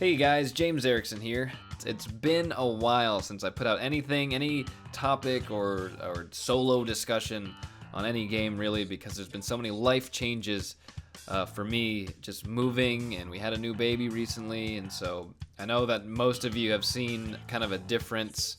Hey guys, James Erickson here. It's been a while since I put out anything, any topic or solo discussion on any game really, because there's been so many life changes for me, just moving, and we had a new baby recently, and so I know that most of you have seen kind of a difference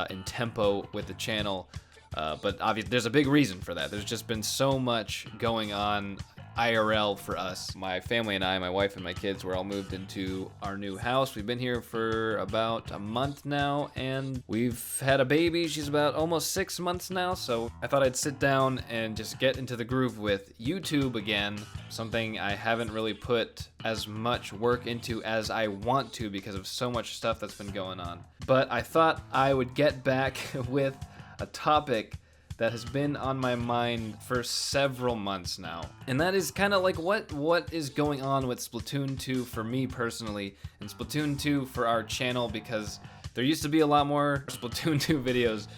in tempo with the channel, but obviously there's a big reason for that. There's just been so much going on IRL for us. My family and I, my wife and my kids, were all moved into our new house. We've been here for about a month now, and we've had a baby. She's about almost 6 months now, so I thought I'd sit down and just get into the groove with YouTube again, something I haven't really put as much work into as I want to because of so much stuff that's been going on. But I thought I would get back with a topic that has been on my mind for several months now. And that is kind of like what is going on with Splatoon 2 for me personally, and Splatoon 2 for our channel, because there used to be a lot more Splatoon 2 videos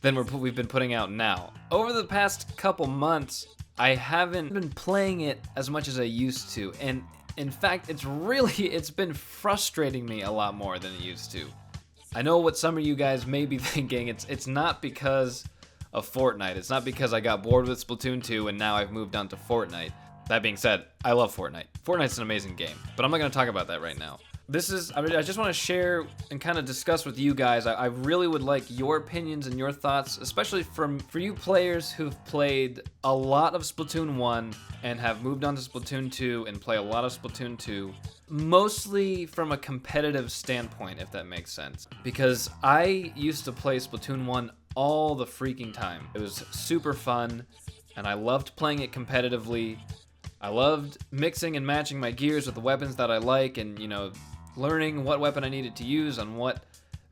than we've been putting out now. Over the past couple months, I haven't been playing it as much as I used to, and in fact, it's been frustrating me a lot more than it used to. I know what some of you guys may be thinking. It's not because of Fortnite. It's not because I got bored with Splatoon 2 and now I've moved on to Fortnite. That being said, I love Fortnite. Fortnite's an amazing game, but I'm not going to talk about that right now. I just want to share and kind of discuss with you guys. I really would like your opinions and your thoughts, especially for you players who've played a lot of Splatoon 1 and have moved on to Splatoon 2 and play a lot of Splatoon 2, mostly from a competitive standpoint, if that makes sense. Because I used to play Splatoon 1 all the freaking time. It was super fun, and I loved playing it competitively. I loved mixing and matching my gears with the weapons that I like, and learning what weapon I needed to use on what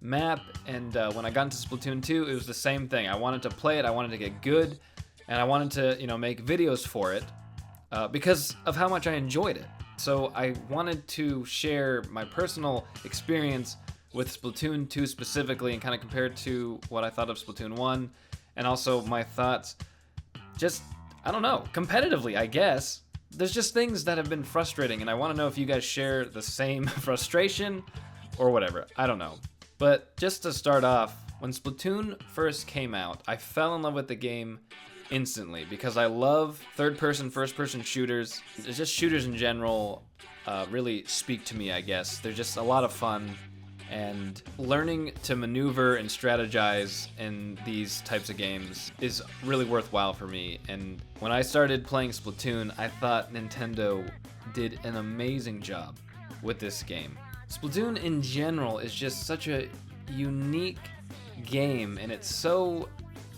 map. And when I got into Splatoon 2, it was the same thing. I wanted to play it, I wanted to get good, and I wanted to make videos for it because of how much I enjoyed it. So I wanted to share my personal experience with Splatoon 2 specifically, and kind of compare it to what I thought of Splatoon 1, and also my thoughts, just, I don't know, competitively, I guess. There's just things that have been frustrating, and I want to know if you guys share the same frustration or whatever. I don't know. But just to start off, when Splatoon first came out, I fell in love with the game instantly because I love third-person, first-person shooters. It's just shooters in general really speak to me, I guess. They're just a lot of fun. And learning to maneuver and strategize in these types of games is really worthwhile for me. And when I started playing Splatoon, I thought Nintendo did an amazing job with this game. Splatoon in general is just such a unique game, and it's so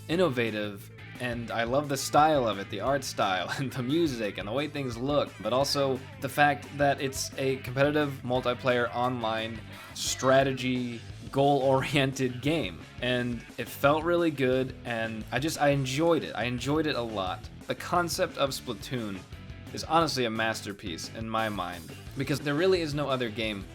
innovative, and I love the style of it, the art style, and the music, and the way things look, but also the fact that it's a competitive multiplayer online strategy, goal-oriented game. And it felt really good, and I enjoyed it. I enjoyed it a lot. The concept of Splatoon is honestly a masterpiece in my mind, because there really is no other game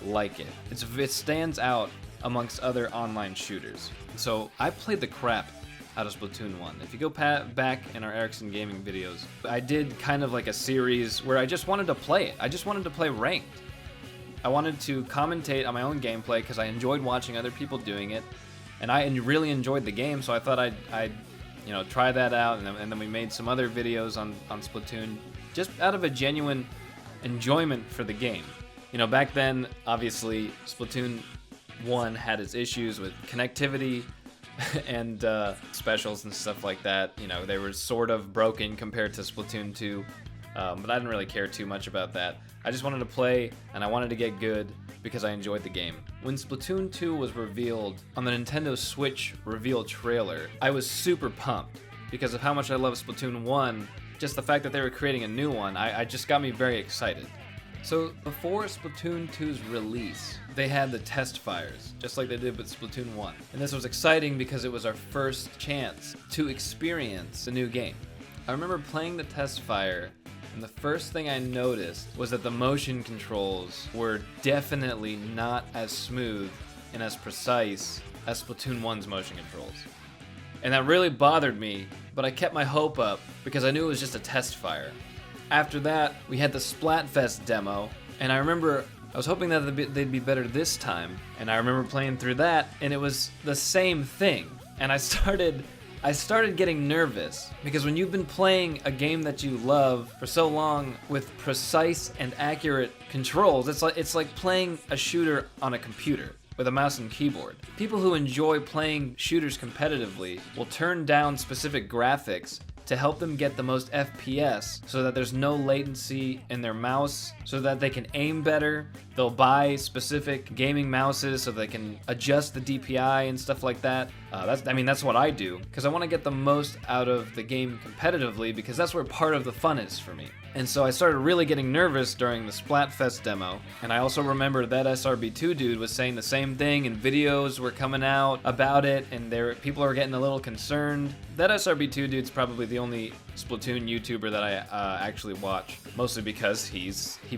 like it. It stands out amongst other online shooters. So I played the crap out of Splatoon 1. If you go back in our Erickson gaming videos, I did kind of like a series where I just wanted to play it. I just wanted to play ranked. I wanted to commentate on my own gameplay because I enjoyed watching other people doing it, and I really enjoyed the game, so I thought I'd try that out, and then we made some other videos on Splatoon just out of a genuine enjoyment for the game. Back then, obviously, Splatoon 1 had its issues with connectivity and specials and stuff like that. They were sort of broken compared to Splatoon 2, but I didn't really care too much about that. I just wanted to play, and I wanted to get good because I enjoyed the game. When Splatoon 2 was revealed on the Nintendo Switch reveal trailer, I was super pumped because of how much I love Splatoon 1. Just the fact that they were creating a new one, I just got me very excited. So before Splatoon 2's release, they had the test fires, just like they did with Splatoon 1. And this was exciting because it was our first chance to experience the new game. I remember playing the test fire, and the first thing I noticed was that the motion controls were definitely not as smooth and as precise as Splatoon 1's motion controls. And that really bothered me, but I kept my hope up because I knew it was just a test fire. After that, we had the Splatfest demo, and I remember I was hoping that they'd be better this time, and I remember playing through that, and it was the same thing. And I started getting nervous, because when you've been playing a game that you love for so long with precise and accurate controls, it's like playing a shooter on a computer with a mouse and keyboard. People who enjoy playing shooters competitively will turn down specific graphics to help them get the most FPS so that there's no latency in their mouse, so that they can aim better. They'll buy specific gaming mouses so they can adjust the DPI and stuff like that. That's what I do, because I want to get the most out of the game competitively, because that's where part of the fun is for me. And so I started really getting nervous during the Splatfest demo, and I also remember that SRB2 dude was saying the same thing, and videos were coming out about it, and people are getting a little concerned. That SRB2 dude's probably the only Splatoon YouTuber that I actually watch, mostly because he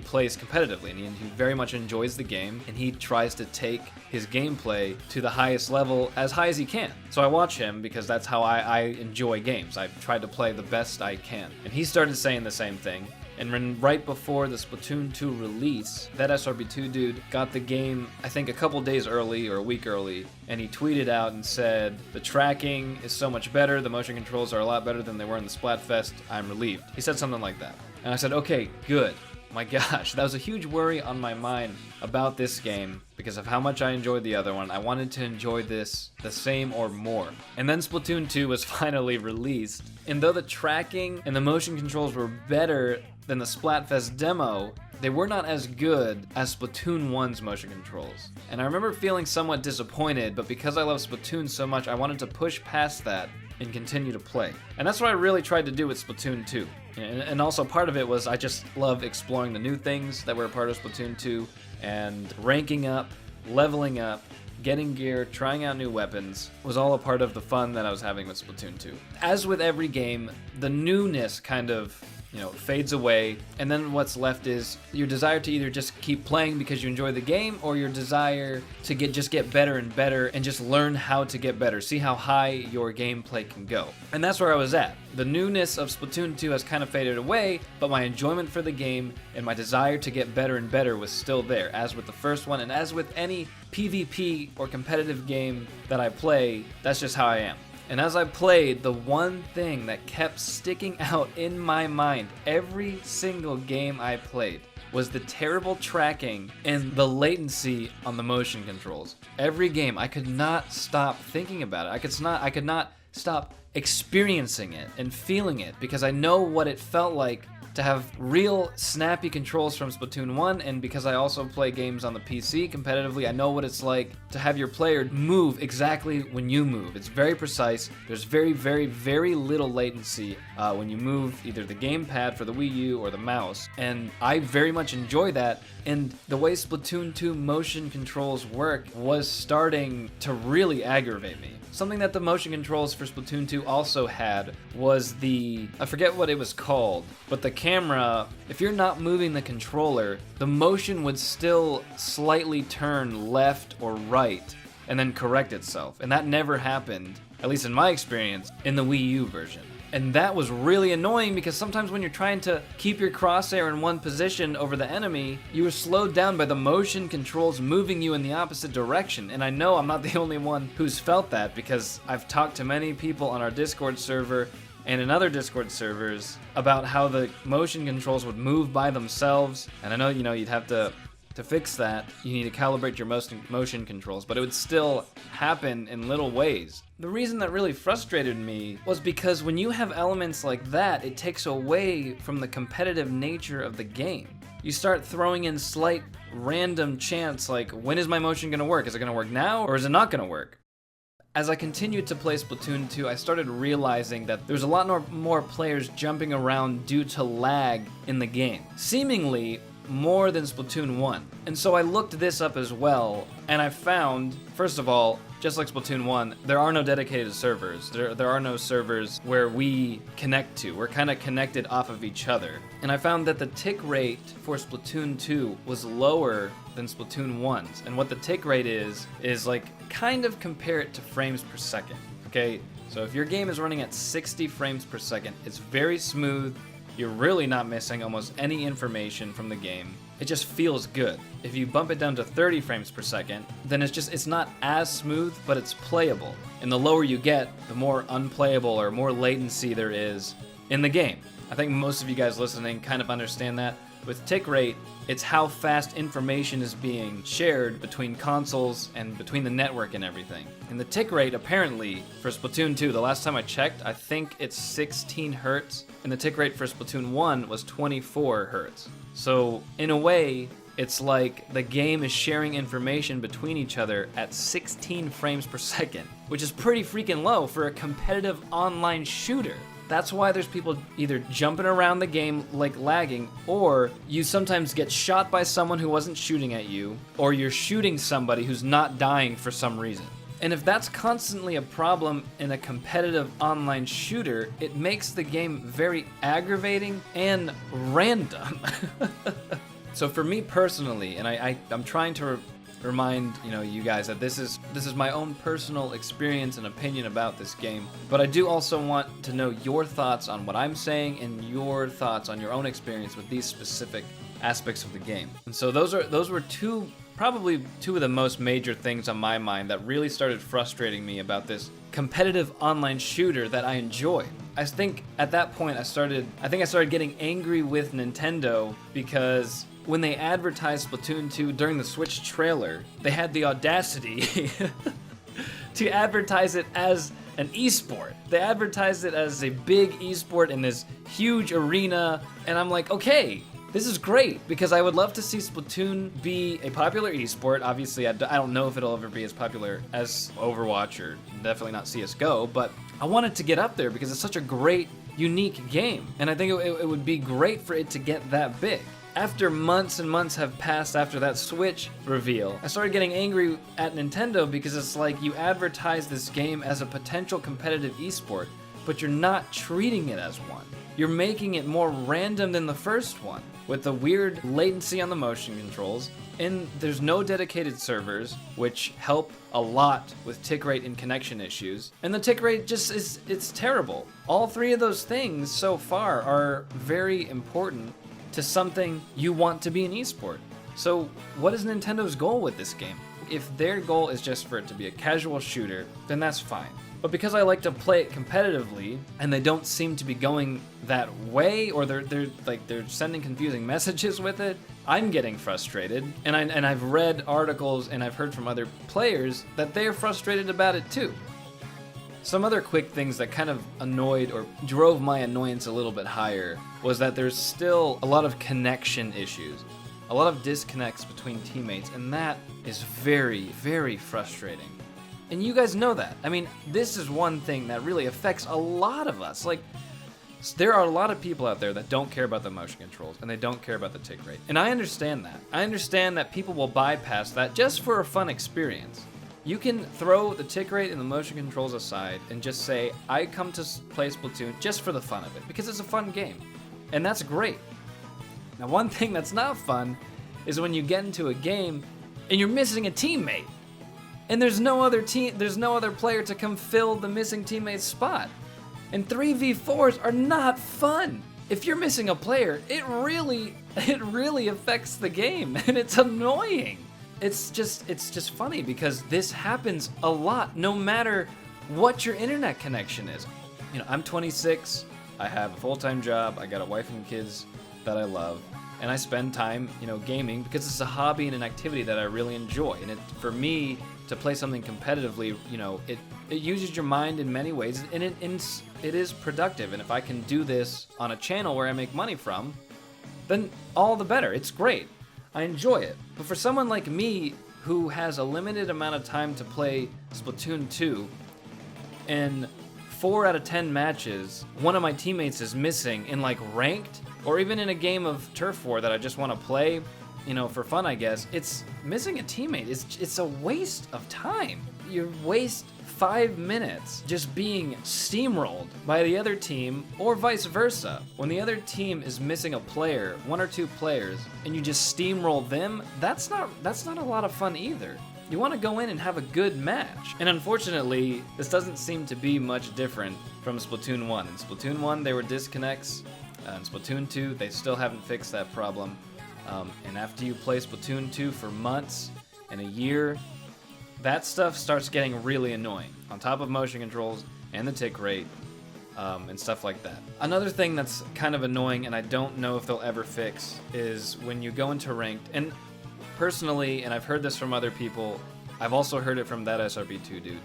plays competitively, and he very much enjoys the game, and he tries to take his gameplay to the highest level, as high as he can. So I watch him because that's how I enjoy games. I've tried to play the best I can. And he started saying the same thing. And right before the Splatoon 2 release, that SRB2 dude got the game, I think a couple days early or a week early, and he tweeted out and said, "The tracking is so much better, the motion controls are a lot better than they were in the Splatfest, I'm relieved." He said something like that. And I said, okay, good. My gosh, that was a huge worry on my mind about this game because of how much I enjoyed the other one. I wanted to enjoy this the same or more. And then Splatoon 2 was finally released, and though the tracking and the motion controls were better than the Splatfest demo, they were not as good as Splatoon 1's motion controls. And I remember feeling somewhat disappointed, but because I love Splatoon so much, I wanted to push past that and continue to play. And that's what I really tried to do with Splatoon 2. And also part of it was I just love exploring the new things that were a part of Splatoon 2, and ranking up, leveling up, getting gear, trying out new weapons was all a part of the fun that I was having with Splatoon 2. As with every game, the newness kind of fades away, and then what's left is your desire to either just keep playing because you enjoy the game, or your desire to just get better and better and just learn how to get better, see how high your gameplay can go. And that's where I was at. The newness of Splatoon 2 has kind of faded away, but my enjoyment for the game and my desire to get better and better was still there, as with the first one, and as with any PvP or competitive game that I play, that's just how I am. And as I played, the one thing that kept sticking out in my mind every single game I played was the terrible tracking and the latency on the motion controls. Every game, I could not stop thinking about it. I could not stop experiencing it and feeling it, because I know what it felt like to have real snappy controls from Splatoon 1, and because I also play games on the PC competitively, I know what it's like to have your player move exactly when you move. It's very precise. There's very, very, very little latency when you move either the gamepad for the Wii U or the mouse, and I very much enjoy that. And the way Splatoon 2 motion controls work was starting to really aggravate me. Something that the motion controls for Splatoon 2 also had was I forget what it was called, but the camera, if you're not moving the controller, the motion would still slightly turn left or right and then correct itself. And that never happened, at least in my experience, in the Wii U version. And that was really annoying, because sometimes when you're trying to keep your crosshair in one position over the enemy, you are slowed down by the motion controls moving you in the opposite direction. And I know I'm not the only one who's felt that, because I've talked to many people on our Discord server and in other Discord servers about how the motion controls would move by themselves. And I know, you'd have to fix that, you need to calibrate your motion controls, but it would still happen in little ways. The reason that really frustrated me was because when you have elements like that, it takes away from the competitive nature of the game. You start throwing in slight random chance, like, when is my motion gonna work? Is it gonna work now, or is it not gonna work? As I continued to play Splatoon 2, I started realizing that there's a lot more players jumping around due to lag in the game, seemingly more than Splatoon 1. And so I looked this up as well, and I found, first of all, just like Splatoon 1, there are no dedicated servers. There are no servers where we connect to. We're kind of connected off of each other. And I found that the tick rate for Splatoon 2 was lower than Splatoon 1's. And what the tick rate is like, kind of compare it to frames per second, okay? So if your game is running at 60 frames per second, it's very smooth. You're really not missing almost any information from the game. it just feels good. If you bump it down to 30 frames per second, then it's not as smooth, but it's playable. And the lower you get, the more unplayable or more latency there is in the game. I think most of you guys listening kind of understand that. With tick rate, it's how fast information is being shared between consoles and between the network and everything. And the tick rate, apparently, for Splatoon 2, the last time I checked, I think it's 16 hertz, and the tick rate for Splatoon 1 was 24 hertz. So, in a way, it's like the game is sharing information between each other at 16 frames per second, which is pretty freaking low for a competitive online shooter. That's why there's people either jumping around the game like lagging, or you sometimes get shot by someone who wasn't shooting at you, or you're shooting somebody who's not dying for some reason. And if that's constantly a problem in a competitive online shooter, it makes the game very aggravating and random. So for me personally, and I'm trying to remind you guys that this is my own personal experience and opinion about this game, but I do also want to know your thoughts on what I'm saying and your thoughts on your own experience with these specific aspects of the game. And so those were probably two of the most major things on my mind that really started frustrating me about this competitive online shooter that I enjoy. I think at that point I started getting angry with Nintendo because when they advertised Splatoon 2 during the Switch trailer, they had the audacity to advertise it as an esport. They advertised it as a big esport in this huge arena, and I'm like, okay, this is great, because I would love to see Splatoon be a popular esport. Obviously, I don't know if it'll ever be as popular as Overwatch or definitely not CSGO, but I want it to get up there because it's such a great, unique game, and I think it would be great for it to get that big. After months and months have passed after that Switch reveal, I started getting angry at Nintendo because it's like you advertise this game as a potential competitive esport, but you're not treating it as one. You're making it more random than the first one, with the weird latency on the motion controls, and there's no dedicated servers, which help a lot with tick rate and connection issues, and the tick rate it's terrible. All three of those things so far are very important to something you want to be an esport. So what is Nintendo's goal with this game? If their goal is just for it to be a casual shooter, then that's fine. But because I like to play it competitively, and they don't seem to be going that way, or they're sending confusing messages with it, I'm getting frustrated. And I've read articles and I've heard from other players that they're frustrated about it too. Some other quick things that kind of annoyed or drove my annoyance a little bit higher was that there's still a lot of connection issues, a lot of disconnects between teammates, and that is very, very frustrating. And you guys know that. I mean, this is one thing that really affects a lot of us. Like, there are a lot of people out there that don't care about the motion controls and they don't care about the tick rate. And I understand that. I understand that people will bypass that just for a fun experience. You can throw the tick rate and the motion controls aside and just say, I come to play Splatoon just for the fun of it, because it's a fun game. And that's great. Now, one thing that's not fun is when you get into a game and you're missing a teammate. And there's no other player to come fill the missing teammate's spot. And 3v4s are not fun. If you're missing a player, it really affects the game, and it's annoying. It's just funny because this happens a lot, no matter what your internet connection is. I'm 26, I have a full-time job, I got a wife and kids that I love, and I spend time, gaming because it's a hobby and an activity that I really enjoy. And for me to play something competitively, it uses your mind in many ways, and it is productive. And if I can do this on a channel where I make money from, then all the better. It's great. I enjoy it. But for someone like me who has a limited amount of time to play Splatoon 2, and 4 out of 10 matches, one of my teammates is missing in ranked, or even in a game of turf war that I just want to play, for fun, I guess, it's missing a teammate. It's a waste of time. You waste 5 minutes just being steamrolled by the other team, or vice versa. When the other team is missing a player, 1 or 2 players, and you just steamroll them, that's not a lot of fun either. You want to go in and have a good match. And unfortunately, this doesn't seem to be much different from Splatoon 1. In Splatoon 1, there were disconnects. In Splatoon 2, they still haven't fixed that problem. And after you play Splatoon 2 for months and a year, that stuff starts getting really annoying, on top of motion controls and the tick rate, and stuff like that. Another thing that's kind of annoying, and I don't know if they'll ever fix, is when you go into ranked, and personally, and I've heard this from other people, I've also heard it from that SRB2 dude,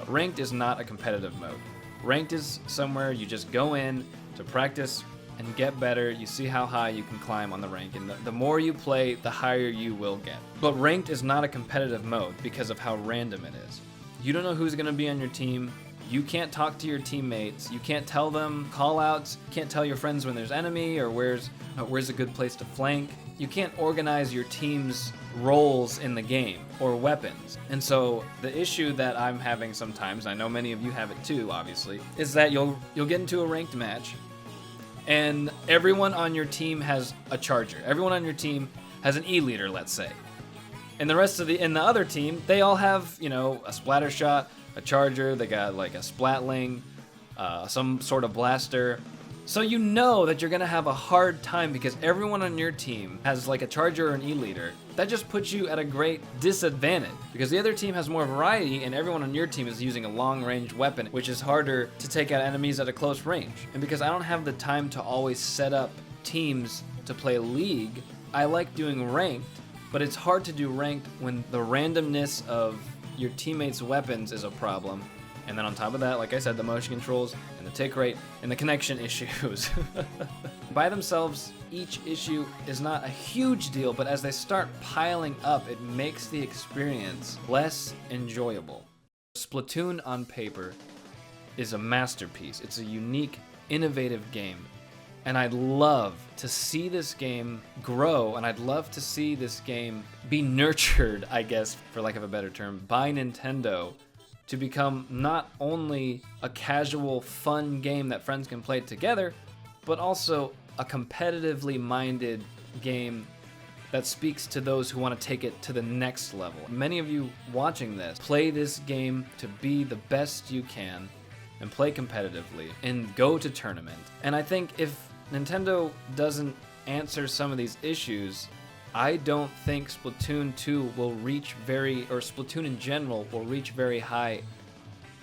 ranked is not a competitive mode. Ranked is somewhere you just go in to practice and get better. You see how high you can climb on the rank, and the more you play, the higher you will get. But ranked is not a competitive mode because of how random it is. You don't know who's going to be on your team. You can't talk to your teammates. You can't tell them call-outs. You can't tell your friends when there's enemy or where's a good place to flank. You can't organize your team's roles in the game or weapons. And so the issue that I'm having sometimes, I know many of you have it too, obviously, is that you'll get into a ranked match and everyone on your team has a charger. Everyone on your team has an E-leader, let's say. And the rest of the other team, they all have, you know, a splatter shot, a charger, they got like a splatling, some sort of blaster. So you know that you're gonna have a hard time because everyone on your team has like a charger or an E-leader. That just puts you at a great disadvantage because the other team has more variety and everyone on your team is using a long-range weapon, which is harder to take out enemies at a close range. And because I don't have the time to always set up teams to play League, I like doing ranked, but it's hard to do ranked when the randomness of your teammates' weapons is a problem. And then on top of that, like I said, the motion controls and the tick rate and the connection issues. By themselves, each issue is not a huge deal, but as they start piling up, it makes the experience less enjoyable. Splatoon on paper is a masterpiece. It's a unique, innovative game. And I'd love to see this game grow, and I'd love to see this game be nurtured, I guess, for lack of a better term, by Nintendo to become not only a casual, fun game that friends can play together, but also a competitively minded game that speaks to those who want to take it to the next level. Many of you watching this play this game to be the best you can and play competitively and go to tournaments. And I think if Nintendo doesn't answer some of these issues, I don't think Splatoon 2 will reach or Splatoon in general will reach very high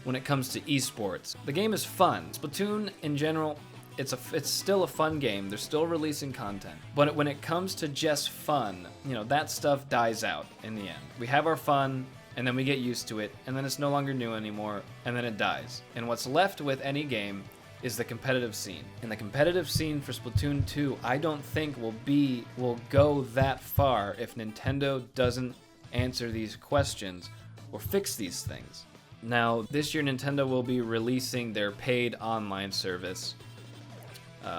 when it comes to esports. The game is fun. Splatoon in general, it's still a fun game. They're still releasing content. But when it comes to just fun, you know, that stuff dies out in the end. We have our fun, and then we get used to it, and then it's no longer new anymore, and then it dies. And what's left with any game is the competitive scene. And the competitive scene for Splatoon 2, I don't think will go that far if Nintendo doesn't answer these questions or fix these things. Now, this year Nintendo will be releasing their paid online service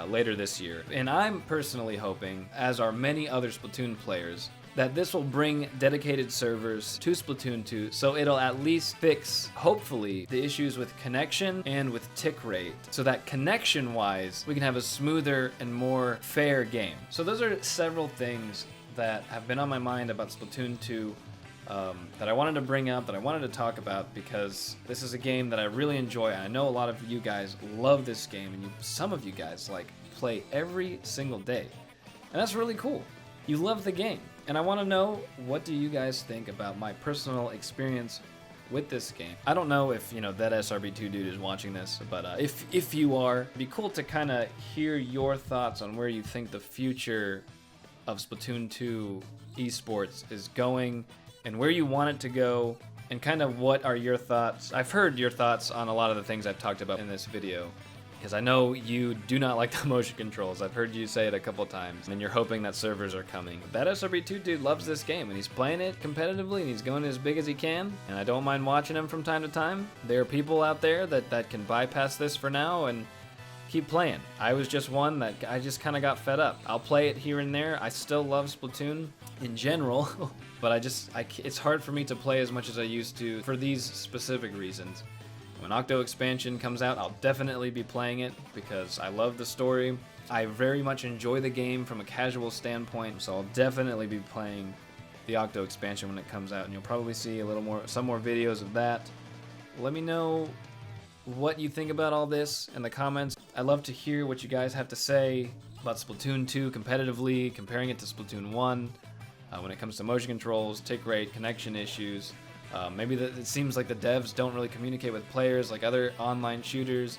later this year. And I'm personally hoping, as are many other Splatoon players, that this will bring dedicated servers to Splatoon 2, so it'll at least fix, hopefully, the issues with connection and with tick rate, so that connection-wise, we can have a smoother and more fair game. So those are several things that have been on my mind about Splatoon 2 that I wanted to bring up, that I wanted to talk about, because this is a game that I really enjoy, and I know a lot of you guys love this game, and some of you guys play every single day, and that's really cool. You love the game. And I want to know, what do you guys think about my personal experience with this game? I don't know if, you know, that SRB2 dude is watching this, but if you are, it'd be cool to kind of hear your thoughts on where you think the future of Splatoon 2 esports is going and where you want it to go, and kind of what are your thoughts. I've heard your thoughts on a lot of the things I've talked about in this video, because I know you do not like the motion controls. I've heard you say it a couple times, and you're hoping that servers are coming. That SRB2 dude loves this game, and he's playing it competitively, and he's going as big as he can, and I don't mind watching him from time to time. There are people out there that can bypass this for now and keep playing. I was just one that I just kind of got fed up. I'll play it here and there. I still love Splatoon in general, but it's hard for me to play as much as I used to for these specific reasons. When Octo Expansion comes out, I'll definitely be playing it because I love the story. I very much enjoy the game from a casual standpoint, so I'll definitely be playing the Octo Expansion when it comes out, and you'll probably see some more videos of that. Let me know what you think about all this in the comments. I'd love to hear what you guys have to say. about Splatoon 2 competitively, comparing it to Splatoon 1 when it comes to motion controls, tick rate, connection issues. Maybe it seems like the devs don't really communicate with players like other online shooters.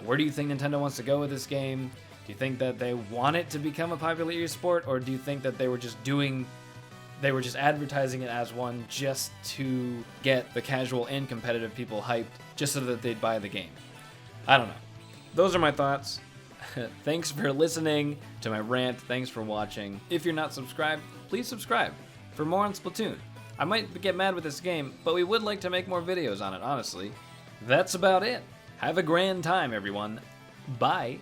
Where do you think Nintendo wants to go with this game? Do you think that they want it to become a popular esport, or do you think that they were just advertising it as one just to get the casual and competitive people hyped just so that they'd buy the game? I don't know. Those are my thoughts. Thanks for listening to my rant. Thanks for watching. If you're not subscribed, please subscribe for more on Splatoon. I might get mad with this game, but we would like to make more videos on it, honestly. That's about it. Have a grand time, everyone. Bye.